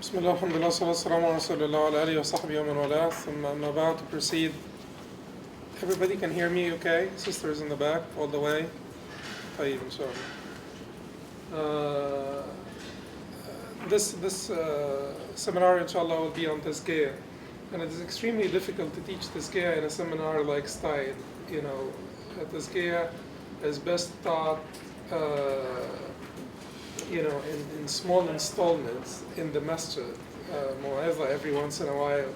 بسم الله والحمد لله والصلاة والسلام على رسول الله وعلى آله وصحبه ومن والاه ثم أما بعد to proceed. Everybody can hear me okay? Sisters in the back all the way. طيب إن شاء الله. This seminar inshallah will be on Tazkiyah, and it is extremely difficult to teach Tazkiyah in a seminar like style. You know, Tazkiyah is best taught in small installments in the masjid, mu'adha every once in a while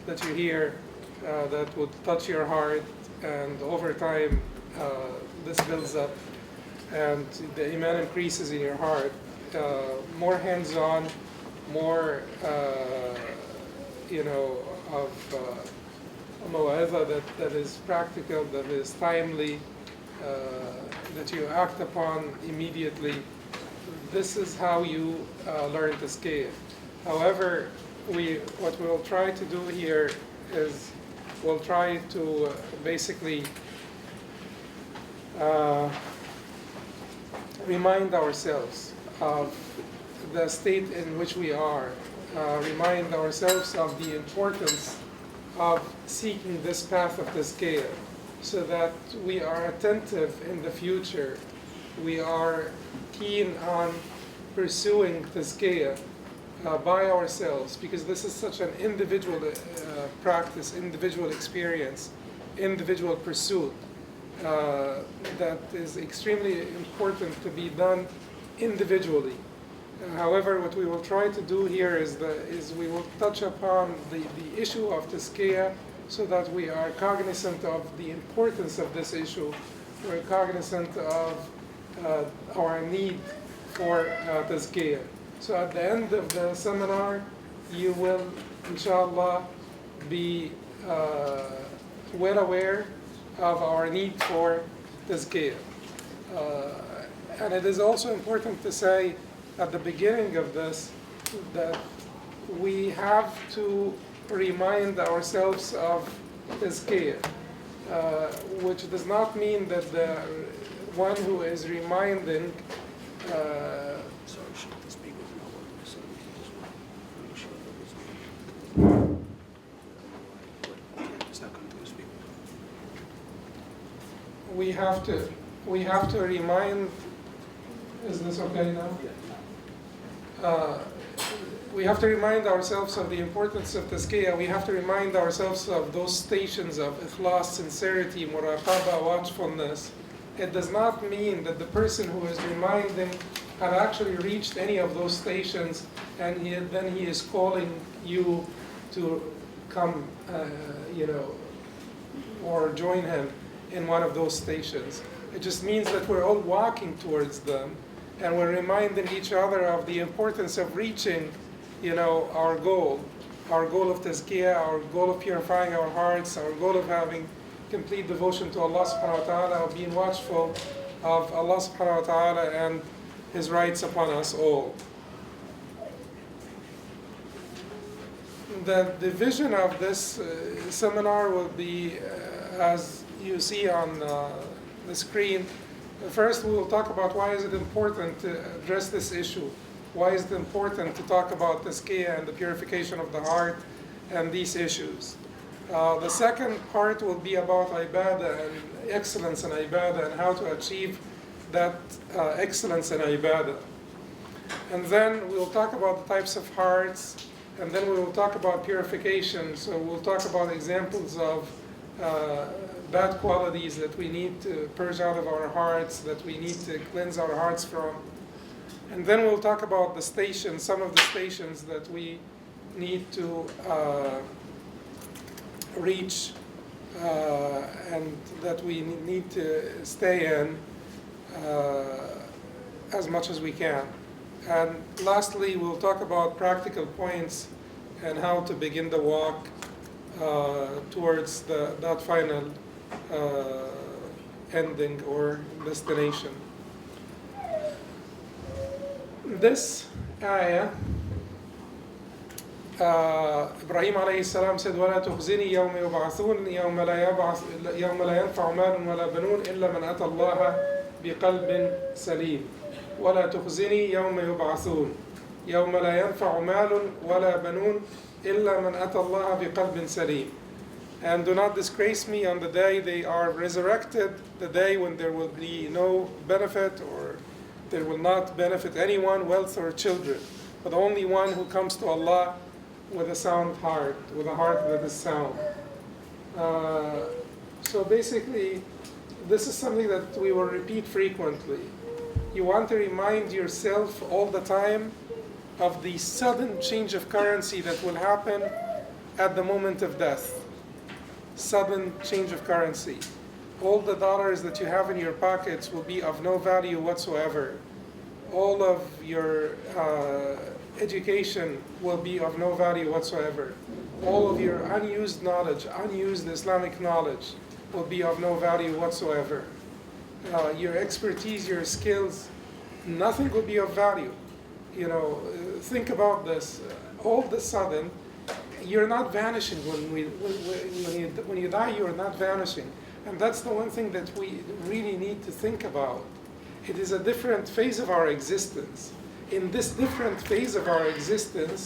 that you hear that would touch your heart, and over time this builds up and the iman increases in your heart. More hands-on, more of mu'adha that is practical, that is timely, that you act upon immediately. This is how you learn Tazkiyah. However, what we'll try to do here is we'll try to basically remind ourselves of the state in which we are, remind ourselves of the importance of seeking this path of Tazkiyah, so that we are attentive in the future. We are keen on pursuing Tazkiyah by ourselves, because this is such an individual practice, individual experience, individual pursuit that is extremely important to be done individually. However, what we will try to do here is we will touch upon the issue of Tazkiyah so that we are cognizant of the importance of this issue. We're cognizant of our need for Tazkiyah. So at the end of the seminar, you will, inshallah, be well aware of our need for Tazkiyah. And it is also important to say at the beginning of this that we have to remind ourselves of Tazkiyah, which does not mean that the one who is reminding we have to remind. Is this okay now? We have to remind ourselves of the importance of Tazkiyah. We have to remind ourselves of those stations of ikhlas, sincerity, muraqabah, watchfulness. It does not mean that the person who is reminding had actually reached any of those stations, and then he is calling you to come, or join him in one of those stations. It just means that we're all walking towards them, and we're reminding each other of the importance of reaching, our goal of Tazkiyah, our goal of purifying our hearts, our goal of having complete devotion to Allah subhanahu wa ta'ala, of being watchful of Allah subhanahu wa ta'ala and His rights upon us all. The vision of this seminar will be, as you see on the screen. First, we will talk about why is it important to address this issue. Why is it important to talk about Tazkiyah and the purification of the heart and these issues. The second part will be about ibadah and excellence in ibadah and how to achieve that excellence in ibadah. And then we'll talk about the types of hearts, and then we will talk about purification. So we'll talk about examples of bad qualities that we need to purge out of our hearts, that we need to cleanse our hearts from. And then we'll talk about the stations, some of the stations that we need to reach and that we need to stay in as much as we can. And lastly, we'll talk about practical points and how to begin the walk towards that final ending or destination. This ayah, Ibrahim alayhi salam said, وَلَا تُخْزِنِي يَوْمَ يُبْعَثُونَ يَوْمَ لَا يَنْفَعُ مَالٌ وَلَا بَنُونَ إِلَّا مَنْ أَتَى اللَّهَ بِقَلْبٍ سَلِيمٍ وَلَا تُخْزِنِي يَوْمَ يُبْعَثُونَ. يوم لا ينفع مال ولا بنون إلا من أتى الله بقلب سليم. And do not disgrace me on the day they are resurrected, the day when there will be no benefit, or there will not benefit anyone, wealth or children, but only one who comes to Allah with a sound heart, with a heart that is sound. So basically, this is something that we will repeat frequently. You want to remind yourself all the time of the sudden change of currency that will happen at the moment of death. Sudden change of currency. All the dollars that you have in your pockets will be of no value whatsoever. All of your education will be of no value whatsoever. All of your unused knowledge, unused Islamic knowledge, will be of no value whatsoever. Your expertise, your skills, nothing will be of value. You know, think about this. All of a sudden, you're not vanishing. When you die, you're not vanishing. And that's the one thing that we really need to think about. It is a different phase of our existence. In this different phase of our existence,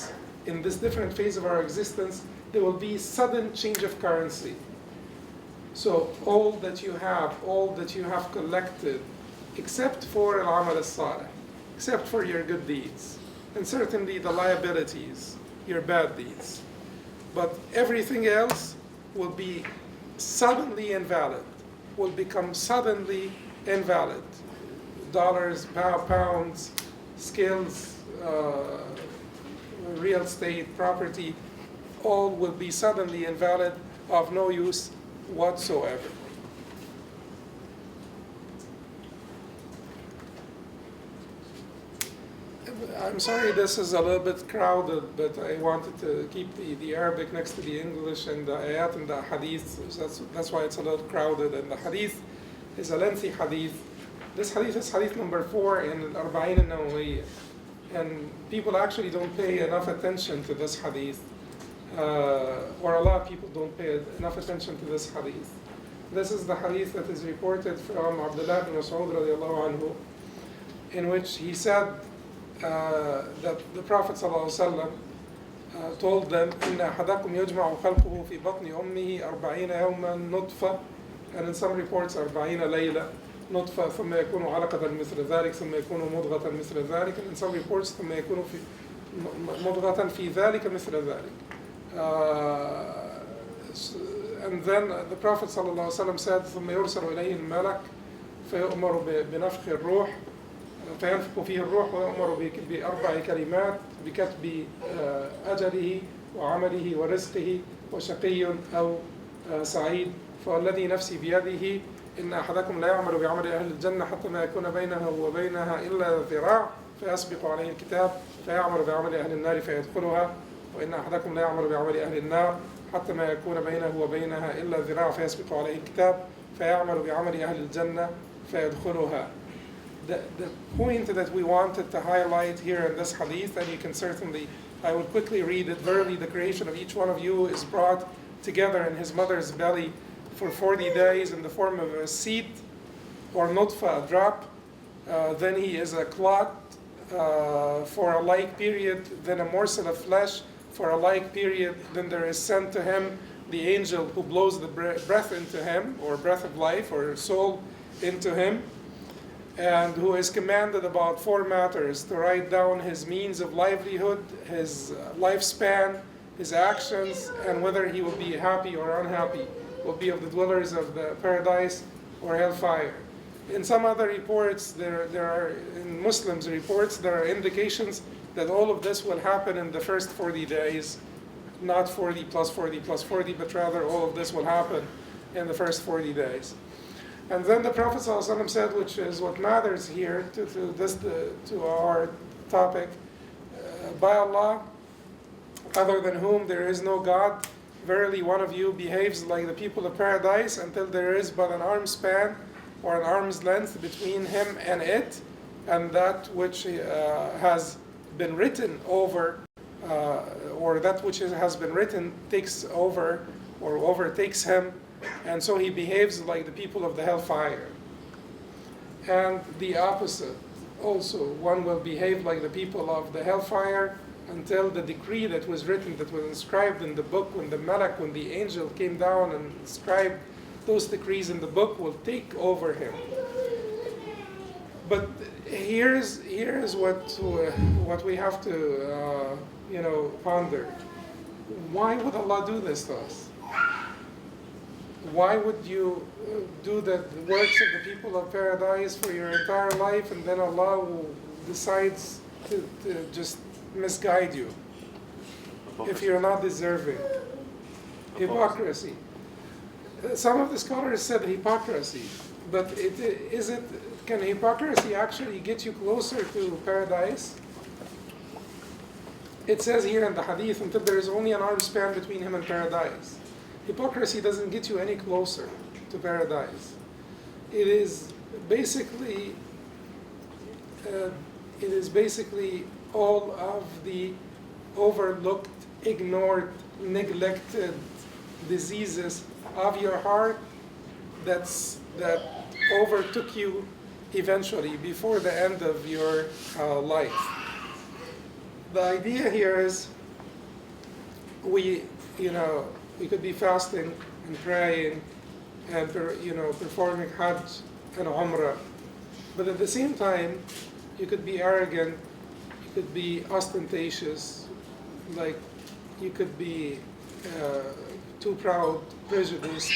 there will be sudden change of currency. So all that you have collected, except for al-amal al-salih, except for your good deeds, and certainly the liabilities, your bad deeds. But everything else will be suddenly invalid, will become suddenly invalid. Dollars, pounds, skills, real estate, property, all will be suddenly invalid, of no use whatsoever. I'm sorry this is a little bit crowded, but I wanted to keep the Arabic next to the English and the ayat and the hadith. That's why it's a little crowded. And the hadith is a lengthy hadith. This hadith is hadith number 4 in Al-Arba'in al-Nawawiyya. And people actually don't pay enough attention to this hadith. Or a lot of people don't pay enough attention to this hadith. This is the hadith that is reported from Abdullah ibn Mas'ud radiallahu anhu, in which he said that the Prophet ﷺ told them, إِنَّ أَحَدَكُمْ يُجْمَعُ خَلْقُهُ فِي بَطْنِ أُمِّهِ 40 يَوْمًا نُطْفَةً, and in some reports 40 ليلة نطفة ثم يكون علقة مثل ذلك ثم يكون مضغة مثل ذلك, and in some reports ثم يكون مضغة في ذلك مثل ذلك. And then the Prophet ﷺ said, ثم يرسل إليه الملك فيؤمر بنفخ الروح فينفخ فيه الروح ويؤمر ب4 كلمات بكتب أجله وعمله ورزقه وشقي أو سعيد. فالذي نفسي بيده إن أحدكم لا يعمل بعمل أهل الجنة حتى ما يكون بينه وبينها إلا ذراع فيسبق عليه الكتاب فيعمل بعمل أهل النار فيدخلها، وإن أحدكم لا يعمل بعمل أهل النار حتى ما يكون بينه وبينها إلا ذراع فيسبق عليه الكتاب فيعمل بعمل أهل الجنة فيدخلها. The point that we wanted to highlight here in this hadith, and you can certainly, I will quickly read it. Verily, the creation of each one of you is brought together in his mother's belly for 40 days in the form of a seed or nutfa, a drop. Then he is a clot for a like period, then a morsel of flesh for a like period. Then there is sent to him the angel who blows the breath into him, or breath of life, or soul into him, and who is commanded about 4 matters: to write down his means of livelihood, his lifespan, his actions, and whether he will be happy or unhappy, will be of the dwellers of the paradise or hellfire. In some other reports, there are, in Muslims' reports, there are indications that all of this will happen in the first 40 days, not 40 plus 40 plus 40, but rather all of this will happen in the first 40 days. And then the Prophet ﷺ said, which is what matters here to our topic, by Allah, other than whom there is no God, verily one of you behaves like the people of paradise until there is but an arm's span or an arm's length between him and it, and that which has been written over, or that which has been written takes over or overtakes him, and so he behaves like the people of the hellfire. And the opposite, also one will behave like the people of the hellfire until the decree that was written, that was inscribed in the book, when when the angel came down and inscribed those decrees in the book, will take over him. But here's what we have to ponder. Why would Allah do this to us? Why would you do the works of the people of paradise for your entire life, and then Allah decides to just misguide you if you're not deserving? Hypocrisy. Some of the scholars said hypocrisy, but can hypocrisy actually get you closer to paradise? It says here in the hadith, until there is only an arm span between him and paradise. Hypocrisy doesn't get you any closer to paradise. It is basically all of the overlooked, ignored, neglected diseases of your heart that overtook you eventually before the end of your life. The idea here is we could be fasting and praying and performing Hajj and Umrah, but at the same time you could be arrogant, you could be ostentatious, like you could be too proud, prejudiced,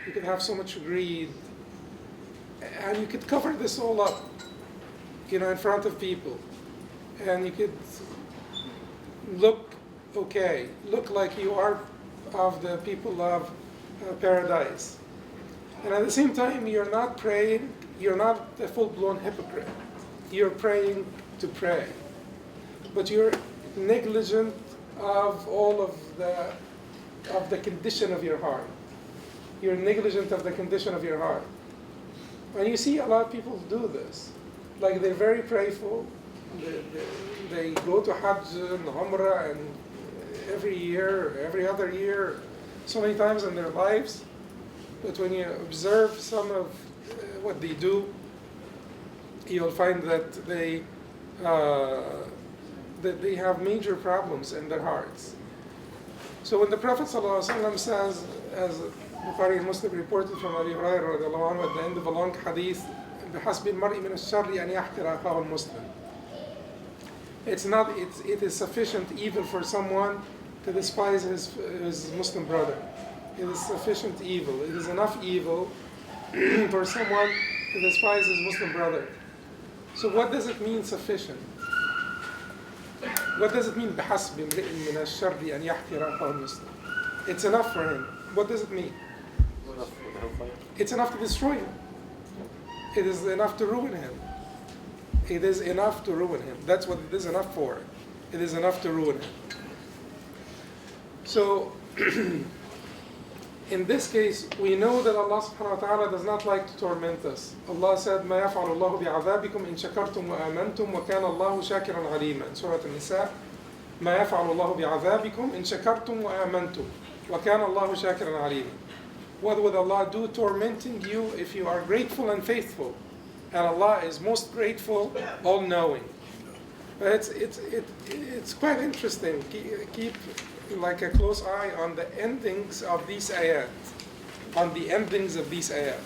you could have so much greed, and you could cover this all up, in front of people, and you could look like you are of the people of paradise. And at the same time, you're not praying, you're not a full-blown hypocrite. You're praying to pray. But you're negligent of all of the condition of your heart. You're negligent of the condition of your heart. And you see a lot of people do this. Like they're very prayerful. They go to Hajj and Umrah and every year, every other year, so many times in their lives. But when you observe some of what they do, you'll find that they have major problems in their hearts. So when the Prophet ﷺ says, as Bukhari and Muslim reported from Abi Hurairah radiallahu anhu at the end of a long hadith, بِحَسْبِ الْمَرْءِ مِنَ الشَّرِّ أَنْ يَحْقِرَ أَخَاهُ الْمُسْلِمِ. It is sufficient evil for someone to despise his Muslim brother. It is sufficient evil. It is enough evil for someone to despise his Muslim brother. So what does it mean sufficient? What does it mean بِحَسْبِ امْرِئٍ مِنَ الشَّرِّ أَنْ يَحْقِرَ أَخَاهُ الْمُسْلِمِ? It's enough for him. What does it mean? It's enough to destroy him. It is enough to ruin him. It is enough to ruin him. That's what it is enough for. It is enough to ruin him. So, in this case, we know that Allah subhanahu wa ta'ala does not like to torment us. Allah said, مَا يَفْعَلُ اللَّهُ بِعَذَابِكُمْ إِن شَكَرْتُمْ وَآمَنْتُمْ وَكَانَ اللَّهُ شَاكِرًا عَلِيمًا. Surah An-Nisa, مَا يَفْعَلُ اللَّهُ بِعَذَابِكُمْ إِن شَكَرْتُمْ وَآمَنْتُمْ وَكَانَ اللَّهُ شَاكِرًا عَلِيمًا. What would Allah do tormenting you if you are grateful and faithful? And Allah is most grateful, all-knowing. But it's quite interesting. Keep like a close eye on the endings of these ayat. On the endings of these ayat.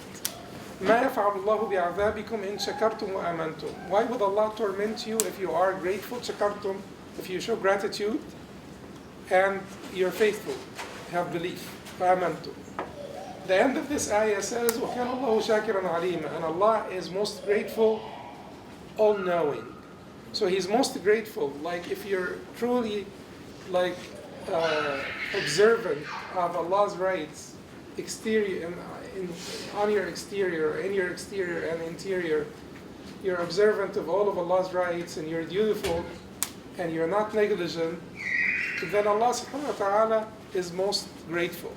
مَا يَفْعَلُ اللَّهُ بِعَذَابِكُمْ إِن شَكَرْتُمْ وَآمَنْتُمْ. Why would Allah torment you if you are grateful, شَكَرْتُمْ, if you show gratitude, and you're faithful, have belief, وَآمَنْتُمْ. The end of this ayah says, وَكَانَ اللَّهُ شَاكِرًا عَلِيمًا, and Allah is most grateful, all-knowing. So He's most grateful, like if you're truly like observant of Allah's rights, exterior on your exterior, in your exterior and interior, you're observant of all of Allah's rights, and you're dutiful, and you're not negligent, then Allah subhanahu wa ta'ala is most grateful.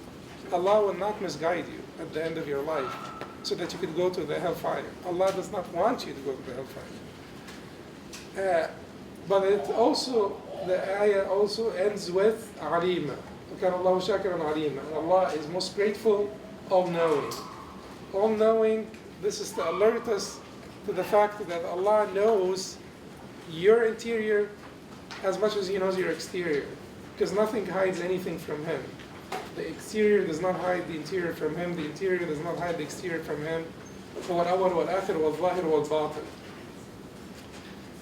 Allah will not misguide you at the end of your life so that you could go to the hellfire. Allah does not want you to go to the hellfire. But the ayah also ends with alima. وَكَانَ اللَّهُ شَاكِرًا عَلِيمًا. And Allah is most grateful, all-knowing. All-knowing, this is to alert us to the fact that Allah knows your interior as much as He knows your exterior, because nothing hides anything from Him. The exterior does not hide the interior from Him. The interior does not hide the exterior from Him. هو الأول والآخر والظاهر والباطن.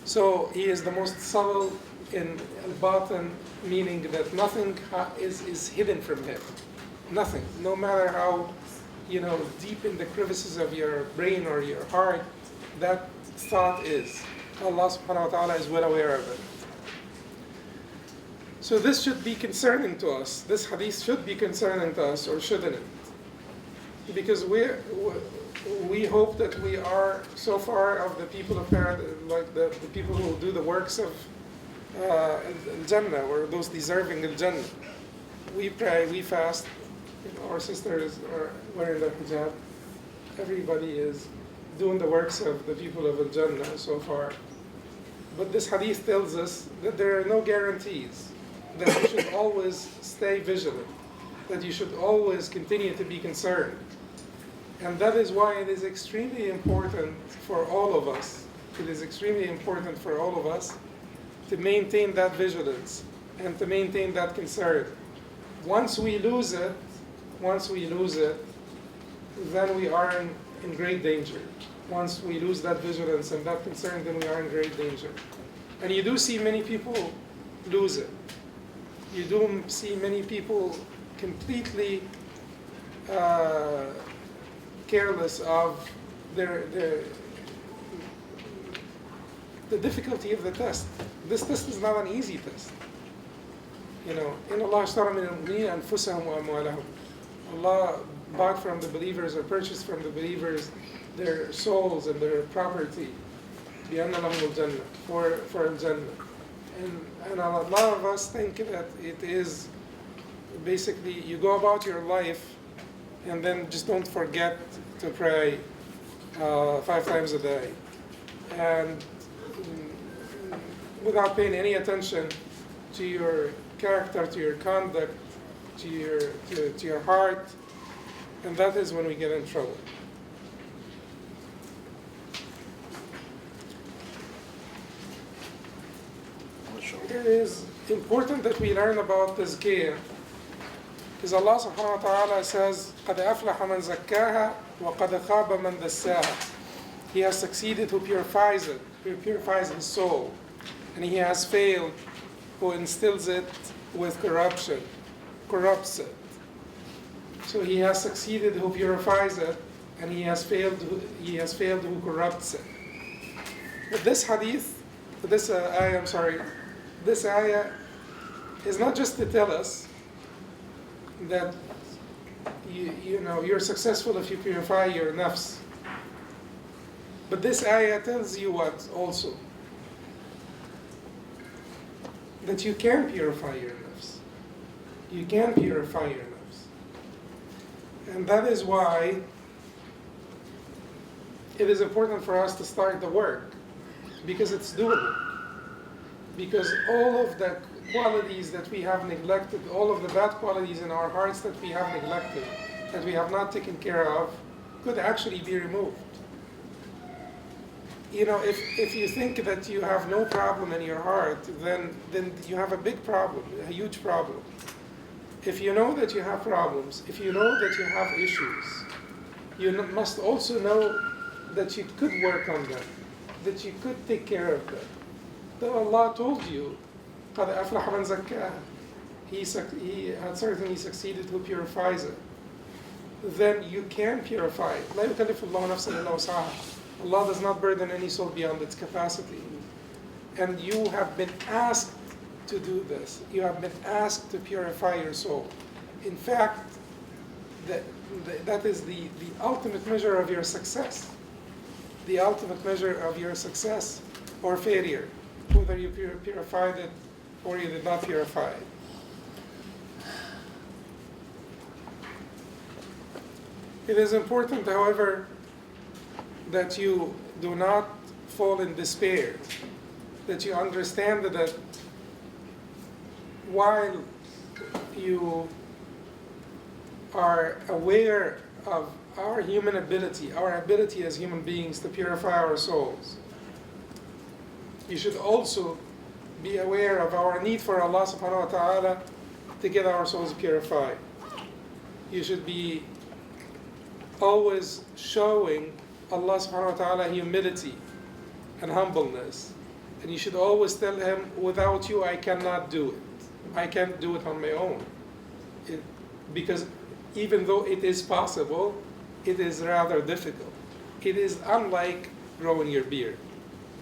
So He is the most subtle in al-batin, meaning that nothing is hidden from Him. Nothing. No matter how deep in the crevices of your brain or your heart that thought is. Allah subhanahu wa ta'ala is well aware of it. So this should be concerning to us. This hadith should be concerning to us, or shouldn't it? Because we hope that we are so far of the people of paradise, like the people who do the works of Al-Jannah, or those deserving Al-Jannah. We pray, we fast, our sisters are wearing their hijab. Everybody is doing the works of the people of Al-Jannah so far. But this hadith tells us that there are no guarantees, that you should always stay vigilant, that you should always continue to be concerned. And that is why it is extremely important for all of us, it is extremely important for all of us to maintain that vigilance and to maintain that concern. Once we lose it, then we are in great danger. Once we lose that vigilance and that concern, then we are in great danger. And you do see many people lose it. You do see many people completely careless of the difficulty of the test. This test is not an easy test. إن الله اشترى من المؤمنين أنفسهم وأموالهم. Allah bought from the believers, or purchased from the believers, their souls and their property, بأن لهم الجنة, for Al-Jannah. And a lot of us think that it is basically you go about your life and then just don't forget to pray 5 times a day, and without paying any attention to your character, to your conduct, to your heart, and that is when we get in trouble. It is important that we learn about Tazkiyah, because Allah subhanahu wa ta'ala says, قَدْ أَفْلَحَ مَنْ زَكَّاهَا وَقَدْ خَابَ مَنْ دَسَّاهَا. He has succeeded who purifies it, who purifies his soul, and he has failed who instills it with corruption, corrupts it. So he has succeeded who purifies it, and he has failed who corrupts it. But this hadith, this ayah is not just to tell us that you're successful if you purify your nafs. But this ayah tells you what also? That you can purify your nafs. You can purify your nafs. And that is why it is important for us to start the work, because it's doable. Because all of the qualities that we have neglected, all of the bad qualities in our hearts that we have neglected, that we have not taken care of, could actually be removed. If you think that you have no problem in your heart, then you have a big problem, a huge problem. If you know that you have problems, if you know that you have issues, you must also know that you could work on them, that you could take care of them. That Allah told you, قَدْ أَفْلَحَ مَنْ زَكَّاهَا. He had certainly succeeded who purifies it. Then you can purify it. لَا يُكَلِّفُ اللَّهُ نَفْسًا إِلَّا وُسْعَهَا. Allah does not burden any soul beyond its capacity. And you have been asked to do this. You have been asked to purify your soul. In fact, that is the ultimate measure of your success. The ultimate measure of your success or failure, whether you purified it or you did not purify it. It is important, however, that you do not fall in despair, that you understand that while you are aware of our human ability, our ability as human beings to purify our souls. You should also be aware of our need for Allah subhanahu wa ta'ala to get our souls purified. You should be always showing Allah subhanahu wa ta'ala humility and humbleness. And you should always tell him, without you I cannot do it. I can't do it on my own. Because even though it is possible, it is rather difficult. It is unlike growing your beard,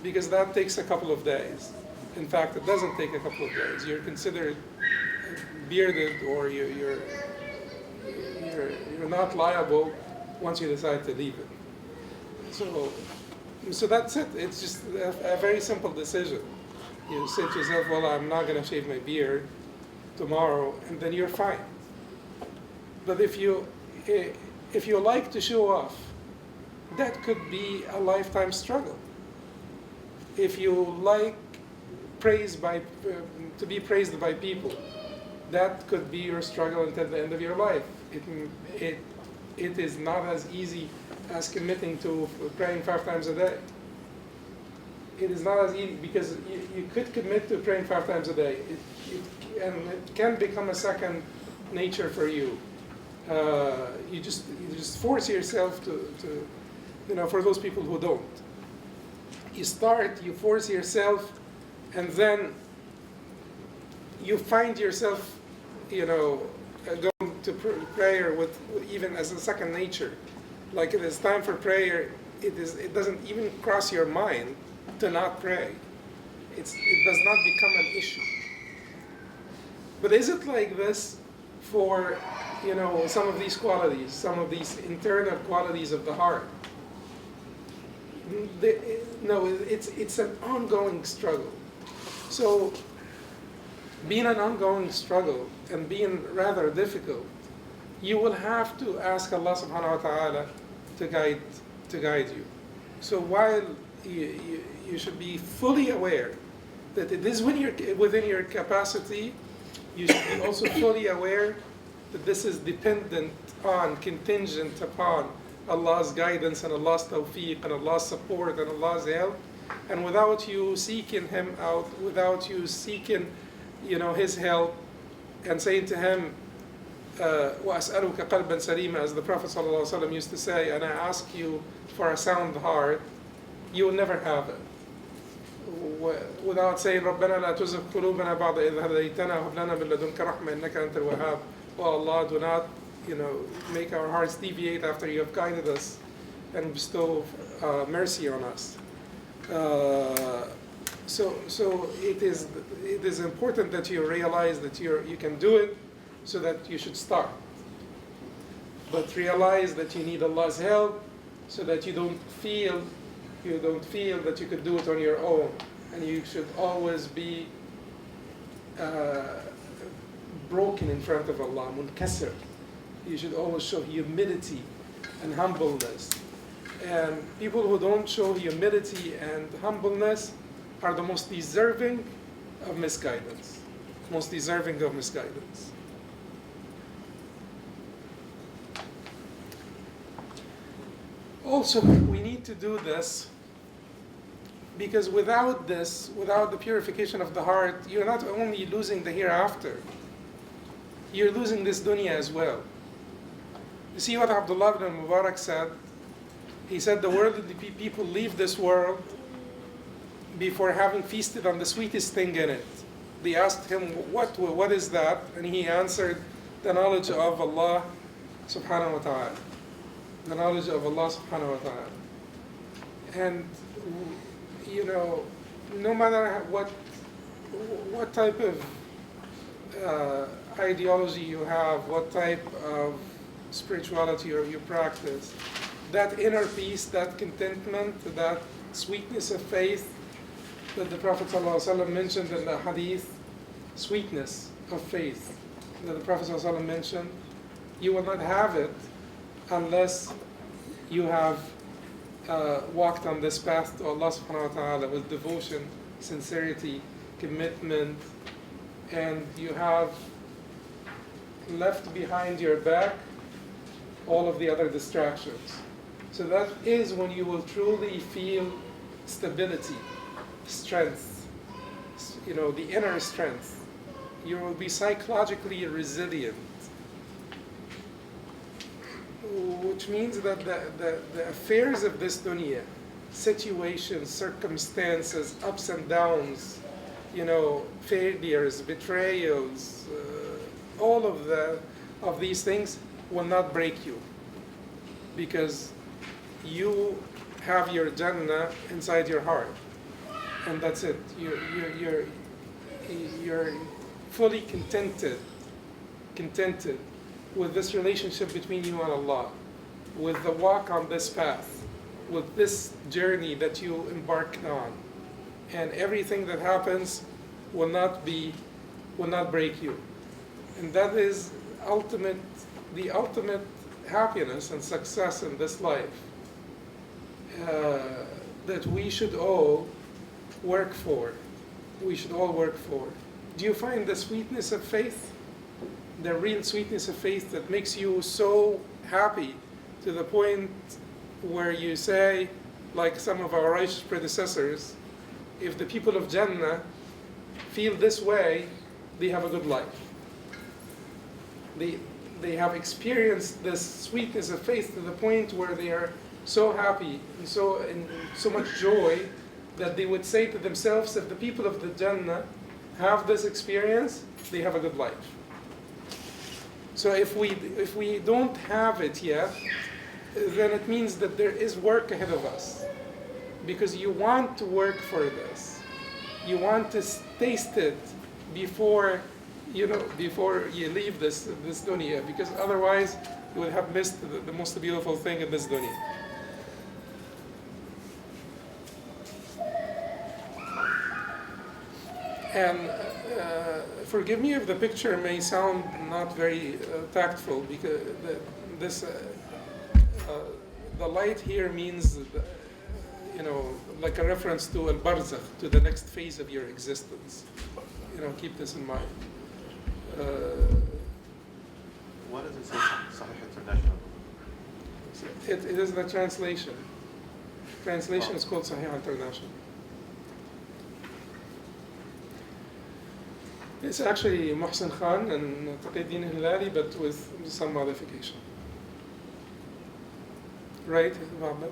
because that takes a couple of days. In fact, it doesn't take a couple of days. You're considered bearded, or you're not liable once you decide to leave it. So that's it. It's just a very simple decision. You say to yourself, well, I'm not going to shave my beard tomorrow, and then you're fine. But if you like to show off, that could be a lifetime struggle. If you like to be praised by people, that could be your struggle until the end of your life. It is not as easy as committing to praying 5 times a day. It is not as easy, because you could commit to praying 5 times a day, and it can become a second nature for you. You just force yourself to for those people who don't. You force yourself, and then you find yourself, going to prayer with even as a second nature. Like, it is time for prayer, it doesn't even cross your mind to not pray. It does not become an issue. But is it like this for some of these qualities, some of these internal qualities of the heart? No, it's an ongoing struggle. So, being an ongoing struggle and being rather difficult, you will have to ask Allah subhanahu wa ta'ala to guide you. So while you should be fully aware that it is within your capacity, you should be also fully aware that this is dependent on, contingent upon Allah's guidance and Allah's tawfiq and Allah's support and Allah's help. And without you seeking Him out, without you seeking, His help, and saying to Him, وَأَسْأَلُكَ قَلْبًا سَلِيمًا, as the Prophet ﷺ used to say, and I ask you for a sound heart, you will never have it. Without saying, رَبَّنَا لَا تُزِغْ قُلُوبَنَا بَعْدَ إِذْ هَدَيْتَنَا وَهَبْ لَنَا مِن لَدُنكَ رَحْمَةً إِنَّكَ أَنْتَ الْوَهَّابُ. Oh Allah, do not, make our hearts deviate after you have guided us and bestow mercy on us. So it is important that you realize that you can do it, so that you should start. But realize that you need Allah's help, so that you don't feel that you could do it on your own, and you should always be broken in front of Allah, munkasir. You should always show humility and humbleness. And people who don't show humility and humbleness are the most deserving of misguidance. Most deserving of misguidance. Also, we need to do this because without the purification of the heart, you're not only losing the hereafter, you're losing this dunya as well. You see what Abdullah ibn Mubarak said? He said the worldly people leave this world before having feasted on the sweetest thing in it. They asked him, what is that? And he answered, the knowledge of Allah subhanahu wa ta'ala. The knowledge of Allah subhanahu wa ta'ala. And, no matter what type of ideology you have, what type of spirituality you practice, that inner peace, that contentment, that sweetness of faith that the Prophet ﷺ mentioned in the hadith, sweetness of faith that the Prophet ﷺ mentioned, you will not have it unless you have walked on this path to Allah subhanahu wa ta'ala with devotion, sincerity, commitment, and you have left behind your back all of the other distractions. So that is when you will truly feel stability, strength, the inner strength. You will be psychologically resilient, which means that the affairs of this dunya, situations, circumstances, ups and downs, failures, betrayals, all of these things will not break you, because you have your Jannah inside your heart, and that's it. You're fully contented with this relationship between you and Allah, with the walk on this path, with this journey that you embarked on, and everything that happens will not break you, and that is the ultimate happiness and success in this life, that we should all work for. We should all work for. Do you find the sweetness of faith, the real sweetness of faith that makes you so happy to the point where you say, like some of our righteous predecessors, if the people of Jannah feel this way, they have a good life. They have experienced this sweetness of faith to the point where they are so happy and so much joy that they would say to themselves, if the people of the Jannah have this experience, they have a good life. So if we don't have it yet, then it means that there is work ahead of us, because you want to work for this. You want to taste it before you leave this dunya, because otherwise you would have missed the most beautiful thing in this dunya. And forgive me if the picture may sound not very tactful, because the light here means, like a reference to al-Barzakh, to the next phase of your existence. Keep this in mind. What does it say, Sahih International? It is the translation. Translation is called Sahih International. It's actually Muhsin Khan and Taqiyuddin Hilali, but with some modification. Right, Muhammad?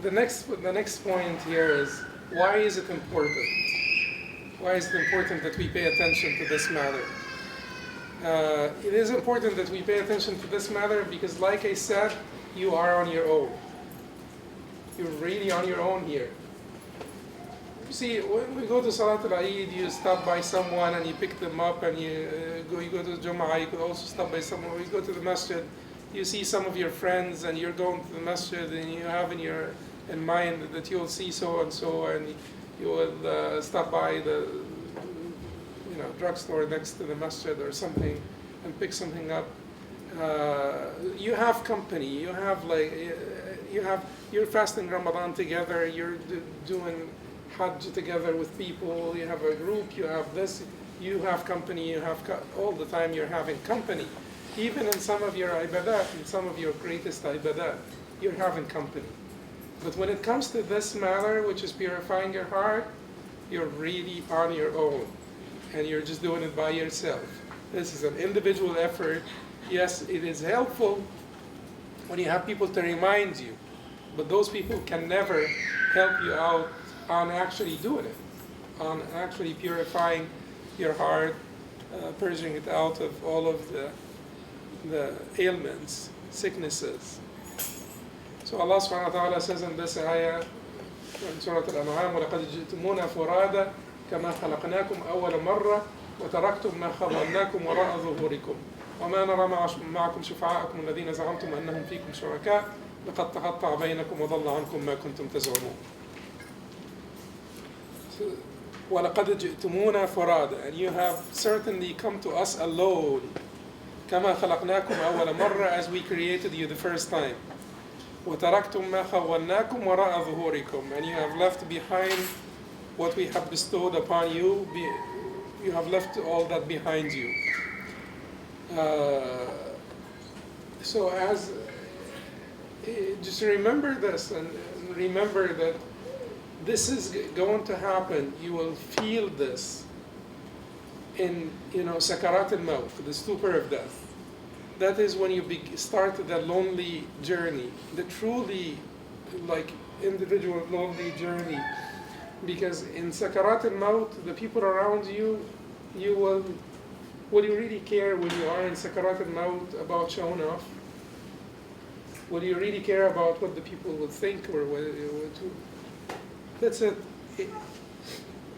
The next point here is, why is it important? Why is it important that we pay attention to this matter? It is important that we pay attention to this matter because, like I said, you are on your own. You're really on your own here. You see, when we go to Salat al-Eid, you stop by someone and you pick them up, and you go to the Jum'ah, you could also stop by someone. When you go to the masjid, you see some of your friends, and you're going to the masjid, and you have in mind that you'll see so and so, and you will stop by the drugstore next to the masjid or something and pick something up. You have company. You're fasting Ramadan together. You're doing Hajj together with people. You have a group. You have this. You have company. You have all the time. You're having company. Even in some of your ibadat, in some of your greatest ibadat, you're having company. But when it comes to this matter, which is purifying your heart, you're really on your own, and you're just doing it by yourself. This is an individual effort. Yes, it is helpful when you have people to remind you, but those people can never help you out on actually doing it, on actually purifying your heart, purging it out of all of the ailments, sicknesses. So Allah subhanahu wa ta'ala says in this ayah, in Surah Al-An'am, وَلَقَدْ جِئْتُمُونَا فُرَادًا كَمَا خَلَقْنَاكُمْ أَوَّلَ مَرَّةٍ وَتَرَكْتُمْ مَا خَوَّلْنَاكُمْ وَرَاءَ ظُهُورِكُمْ وَمَا نَرَى مَعَكُمْ شُفَعَاءَكُمُ الَّذِينَ زَعَمْتُمْ أَنَّهُمْ فِيكُمْ شُرَكَاءُ لَقَدْ تَقَطَّعَ بَيْنَكُمْ وَضَلَّ عَنْكُمْ مَا كُنْتُمْ تَزْعُمُونَ. وَلَقَدْ جِئْتُمُونَا فُرَادًا, and you have certainly come to us alone. كَمَا خَلَقْنَاكُمْ أَوَّلَ مَرَّةٍ, as we created you the first time. وَتَرَكْتُمْ مَا خَوَّلْنَاكُمْ وَرَاءَ ظُهُورِكُمْ, and you have left behind what we have bestowed upon you you have left all that behind you. So as just remember this, and remember that this is going to happen. You will feel this in, sakarat al-maut, the stupor of death. That is when you start the lonely journey, the truly individual lonely journey. Because in sakarat al-maut, the people around you, will you really care when you are in sakarat al-maut about showing off? Will you really care about what the people will think or what to? That's it.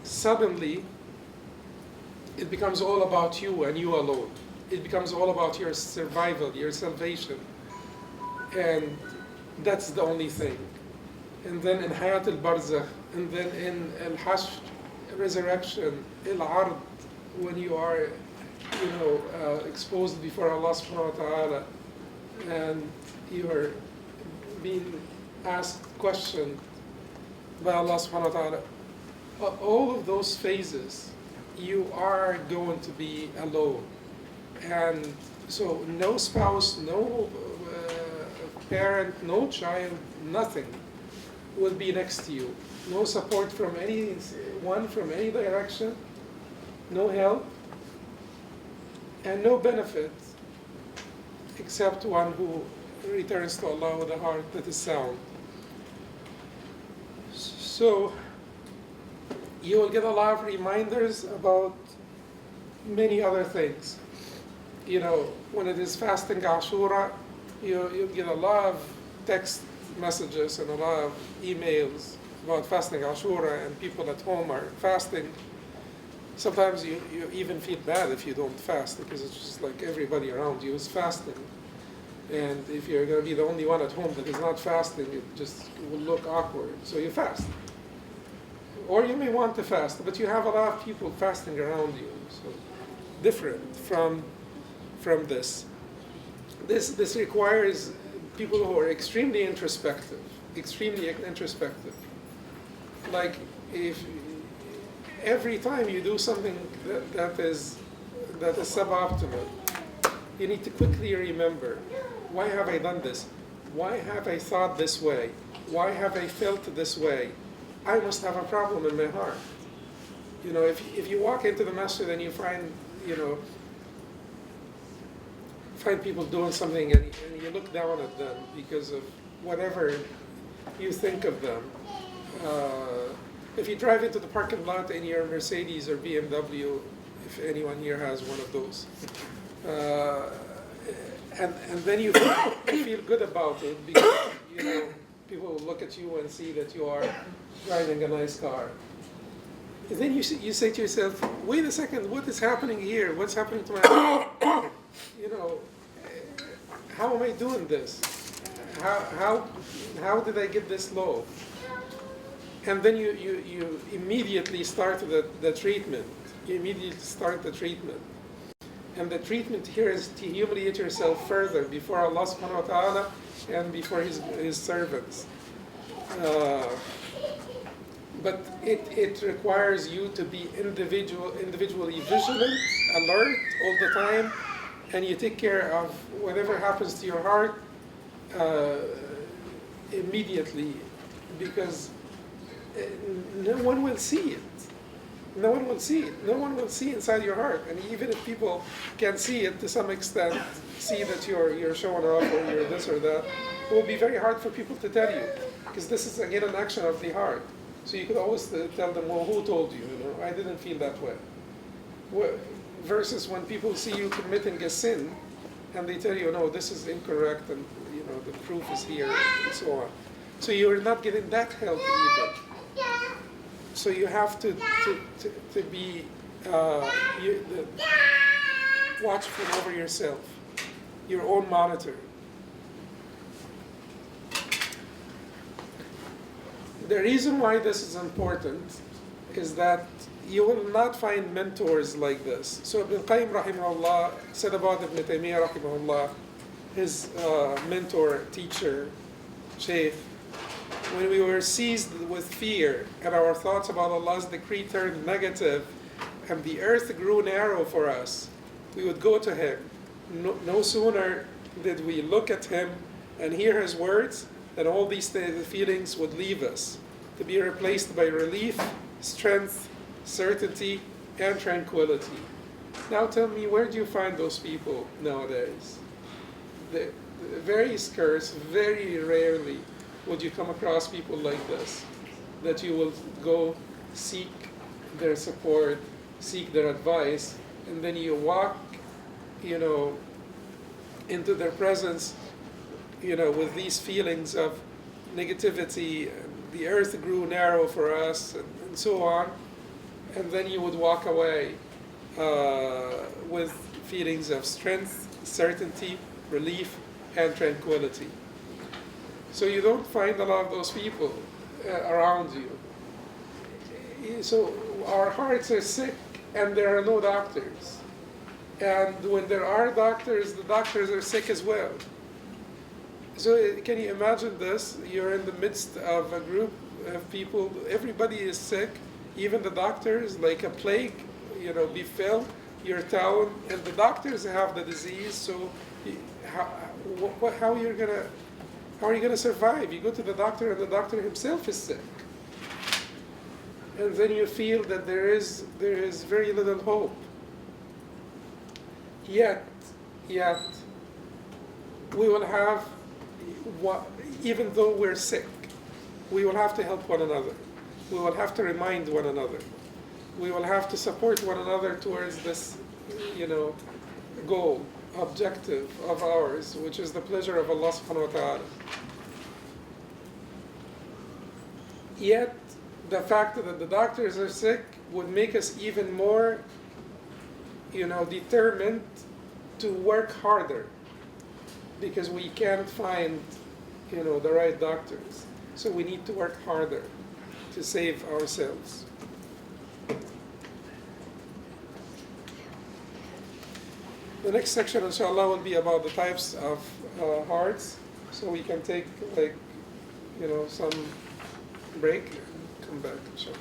Suddenly, it becomes all about you and you alone. It becomes all about your survival, your salvation. And that's the only thing. And then in Hayat al-Barzakh, and then in al-Haj, resurrection, al-Ard, when you are, exposed before Allah subhanahu wa ta'ala, and you are being asked questions by Allah subhanahu wa ta'ala. All of those phases, you are going to be alone. And so no spouse, no parent, no child, nothing will be next to you. No support from anyone from any direction, no help, and no benefit except one who returns to Allah with a heart that is sound. So you will get a lot of reminders about many other things. When it is fasting Ashura, you'll get a lot of text messages and a lot of emails about fasting Ashura, and people at home are fasting. Sometimes you even feel bad if you don't fast, because it's just like everybody around you is fasting. And if you're going to be the only one at home that is not fasting, it just will look awkward. So you fast. Or you may want to fast, but you have a lot of people fasting around you. So different from this. This requires people who are extremely introspective. Like if every time you do something that is suboptimal, you need to quickly remember, why have I done this? Why have I thought this way? Why have I felt this way? I must have a problem in my heart. If you walk into the masjid and you find people doing something and you look down at them because of whatever you think of them. If you drive into the parking lot in your Mercedes or BMW, if anyone here has one of those, and then you feel good about it because people will look at you and see that you are driving a nice car. And then you say to yourself, wait a second, what is happening here? What's happening to my life? How am I doing this? How did I get this low? And then you immediately start the treatment. You immediately start the treatment. And the treatment here is to humiliate yourself further before Allah subhanahu wa ta'ala and before His servants. But it requires you to be individually vigilant, alert all the time, and you take care of whatever happens to your heart immediately, because no one will see it. No one will see it. No one will see inside your heart. And even if people can see it to some extent, see that you're showing off or you're this or that, it will be very hard for people to tell you, because this is again an action of the heart. So you could always tell them, well, who told you? I didn't feel that way. Versus when people see you committing a sin, and they tell you, no, this is incorrect, and the proof is here, and so on. So you're not getting that help either. So you have to be watchful over yourself, your own monitor. The reason why this is important is that you will not find mentors like this. So Ibn Qayyim rahimahullah said about Ibn Taymiyyah rahimahullah, his mentor, teacher, Shaykh, when we were seized with fear and our thoughts about Allah's decree turned negative and the earth grew narrow for us, we would go to him. No sooner did we look at him and hear his words, than all these feelings would leave us, to be replaced by relief, strength, certainty, and tranquility. Now tell me, where do you find those people nowadays? Very scarce, very rarely would you come across people like this, that you will go seek their support, seek their advice, and then you walk, into their presence, with these feelings of negativity, and the earth grew narrow for us, and so on, and then you would walk away with feelings of strength, certainty, relief, and tranquility. So you don't find a lot of those people around you. So our hearts are sick, and there are no doctors. And when there are doctors, the doctors are sick as well. So can you imagine this? You're in the midst of a group of people, everybody is sick, even the doctors, like a plague, befell your town, and the doctors have the disease, so how are you gonna survive? You go to the doctor, and the doctor himself is sick. And then you feel that there is very little hope. Yet, we will have, even though we're sick, we will have to help one another. We will have to remind one another. We will have to support one another towards this, goal, objective of ours, which is the pleasure of Allah subhanahu wa ta'ala. Yet, the fact that the doctors are sick would make us even more, determined to work harder, because we can't find, the right doctors. So we need to work harder to save ourselves. The next section, inshallah, will be about the types of hearts. So we can take, some break and come back, inshallah.